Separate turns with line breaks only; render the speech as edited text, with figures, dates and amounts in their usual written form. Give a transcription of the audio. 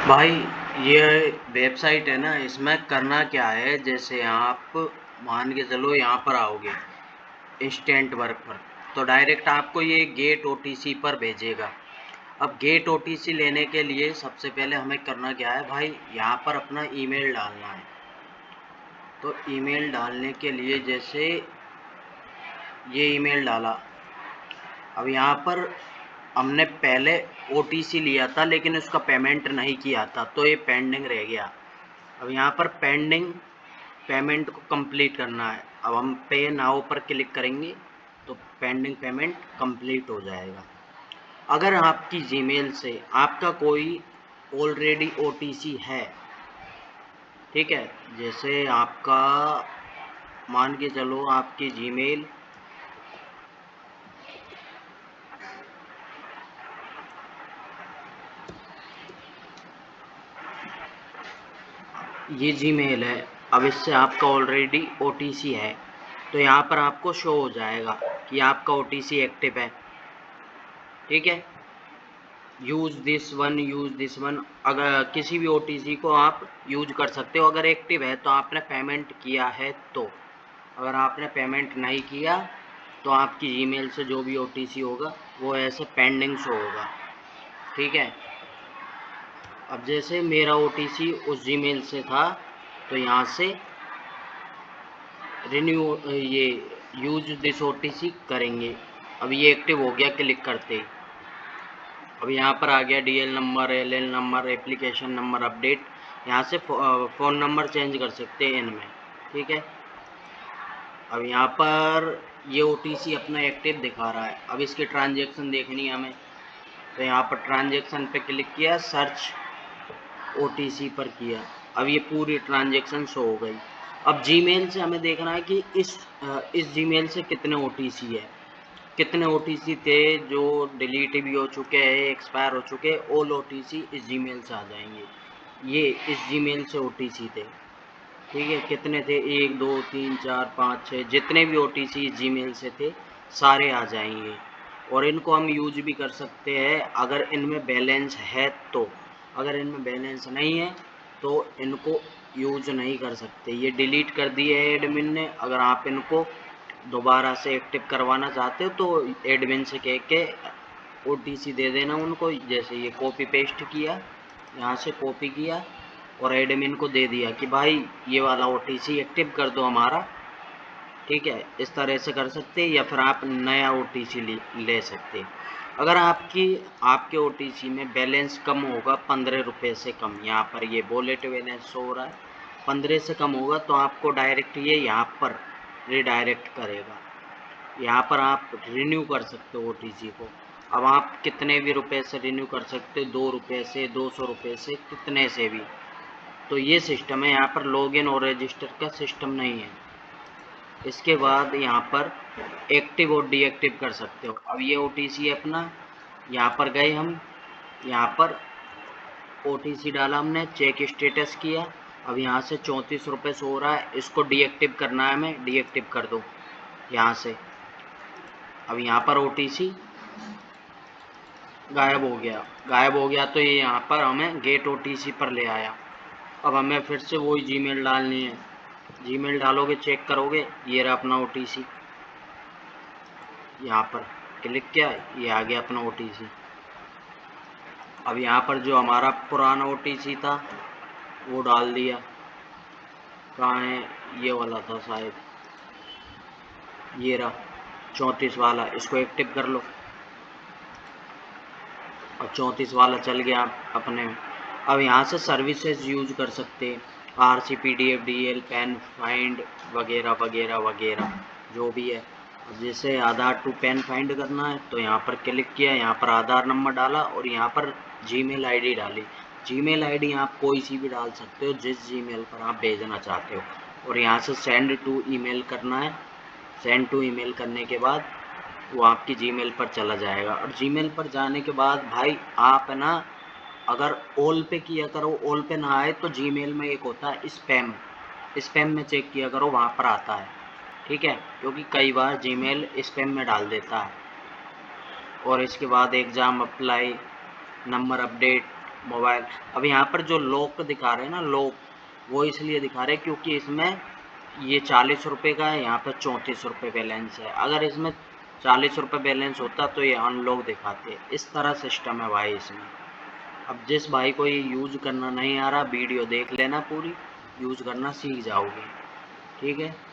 भाई, ये वेबसाइट है ना, इसमें करना क्या है। जैसे आप मान के चलो यहाँ पर आओगे इंस्टेंट वर्क पर, तो डायरेक्ट आपको ये गेट ओटीसी पर भेजेगा। अब गेट ओटीसी लेने के लिए सबसे पहले हमें करना क्या है भाई, यहाँ पर अपना ईमेल डालना है। तो ईमेल डालने के लिए जैसे ये ईमेल डाला। अब यहाँ पर हमने पहले ओटीसी लिया था लेकिन उसका पेमेंट नहीं किया था, तो ये पेंडिंग रह गया। अब यहाँ पर पेंडिंग पेमेंट को कंप्लीट करना है। अब हम पे नाउ पर क्लिक करेंगे तो पेंडिंग पेमेंट कंप्लीट हो जाएगा। अगर आपकी जीमेल से आपका कोई ऑलरेडी ओटीसी है, ठीक है, जैसे आपका मान के चलो आपकी जीमेल ये जीमेल है। अब इससे आपका ऑलरेडी ओटीसी है, तो यहाँ पर आपको शो हो जाएगा कि आपका ओटीसी एक्टिव है। ठीक है, यूज़ दिस वन। अगर किसी भी ओटीसी को आप यूज कर सकते हो अगर एक्टिव है तो, आपने पेमेंट किया है तो। अगर आपने पेमेंट नहीं किया तो आपकी जीमेल से जो भी ओटीसी होगा वो ऐसे पेंडिंग शो होगा। ठीक है, अब जैसे मेरा ओटीसी उस जीमेल से था तो यहाँ से रिन्यू ये यूज दिस ओटीसी करेंगे। अब ये एक्टिव हो गया क्लिक करते ही। अब यहाँ पर आ गया DL number, LL number, application number update. यहाँ से फ़ोन नंबर चेंज कर सकते हैं इनमें। ठीक है, अब यहाँ पर ये ओटीसी अपना एक्टिव दिखा रहा है। अब इसकी ट्रांजैक्शन देखनी है हमें, तो यहाँ पर ट्रांजैक्शन पे क्लिक किया, सर्च ओटीसी पर किया। अब ये पूरी ट्रांजैक्शन शो हो गई। अब जीमेल से हमें देखना है कि इस जीमेल से कितने ओटीसी है, कितने ओटीसी थे जो डिलीट भी हो चुके हैं, एक्सपायर हो चुके हैं। ऑल ओटीसी इस जीमेल से आ जाएंगे। ये इस जीमेल से ओटीसी थे। ठीक है, कितने थे, 1 2 3 4 5 6, जितने भी ओटीसी इस जीमेल से थे सारे आ जाएंगे। और इनको हम यूज भी कर सकते हैं अगर इनमें बैलेंस है तो। अगर इनमें बैलेंस नहीं है तो इनको यूज नहीं कर सकते। ये डिलीट कर दिए है एडमिन ने। अगर आप इनको दोबारा से एक्टिव करवाना चाहते हो तो एडमिन से कह के ओटीसी दे देना उनको। जैसे ये कॉपी पेस्ट किया, यहाँ से कॉपी किया और एडमिन को दे दिया कि भाई ये वाला ओटीसी एक्टिव कर दो हमारा। ठीक है, इस तरह से कर सकते हैं, या फिर आप नया ओटीसी ले सकते हैं। अगर आपके ओटीसी में बैलेंस कम होगा 15 रुपये से कम, यहाँ पर ये वॉलेट बैलेंस शो हो रहा है, 15 से कम होगा तो आपको डायरेक्ट ये यहाँ पर रिडायरेक्ट करेगा। यहाँ पर आप रिन्यू कर सकते हो ओटीसी को। अब आप कितने भी रुपए से रिन्यू कर सकते हो, 2 रुपये से, 200 रुपये से, कितने से भी। तो ये सिस्टम है, यहाँ पर लॉगिन और रजिस्टर का सिस्टम नहीं है। इसके बाद यहाँ पर एक्टिव और डीएक्टिव कर सकते हो। अब ये ओटीसी अपना, यहाँ पर गए हम, यहाँ पर ओटीसी डाला हमने, चेक स्टेटस किया। अब यहाँ से 34 रुपये सो हो रहा है, इसको डीएक्टिव करना है हमें, डीएक्टिव कर दो यहाँ से। अब यहाँ पर ओटीसी गायब हो गया। गायब हो गया तो ये यहाँ पर हमें गेट ओटीसी पर ले आया। अब हमें फिर से वही जीमेल डालनी है। जीमेल डालोगे, चेक करोगे, ये रहा अपना ओटीसी। यहाँ पर क्लिक किया, ये आ गया अपना ओटीसी। अब यहाँ पर जो हमारा पुराना ओटीसी था वो डाल दिया। कहाँ है, ये वाला था शायद, ये रहा 34 वाला, इसको एक्टिव कर लो। अब 34 वाला चल गया अपने में। अब यहाँ से सर्विसेज यूज कर सकते हैं, आरसी, पीडीएफ, डीएल, पेन फाइंड वगैरह वगैरह वगैरह जो भी है। अब जैसे आधार टू पेन फाइंड करना है तो यहाँ पर क्लिक किया, यहाँ पर आधार नंबर डाला और यहाँ पर जीमेल आईडी डाली। जीमेल आईडी आप कोई सी भी डाल सकते हो जिस जीमेल पर आप भेजना चाहते हो। और यहाँ से सेंड टू ईमेल करना है। सेंड टू ईमेल करने के बाद वो आपकी जीमेल पर चला जाएगा। और जीमेल पर जाने के बाद भाई आप है ना, अगर ऑल पे किया करो, ऑल पे ना आए तो जीमेल में एक होता है स्पैम, स्पैम में चेक किया करो, वहाँ पर आता है। ठीक है, क्योंकि कई बार जीमेल स्पैम में डाल देता है। और इसके बाद exam apply, number update, mobile. अब यहाँ पर जो लॉक दिखा रहे हैं ना, लॉक, वो इसलिए दिखा रहे हैं क्योंकि इसमें ये 40 रुपये का है, यहाँ पर 34 रुपये बैलेंस है। अगर इसमें 40 रुपये बैलेंस होता तो ये अनलॉक दिखाते। इस तरह सिस्टम है भाई इसमें। अब जिस भाई को ये यूज़ करना नहीं आ रहा, वीडियो देख लेना पूरी, यूज़ करना सीख जाओगे। ठीक है।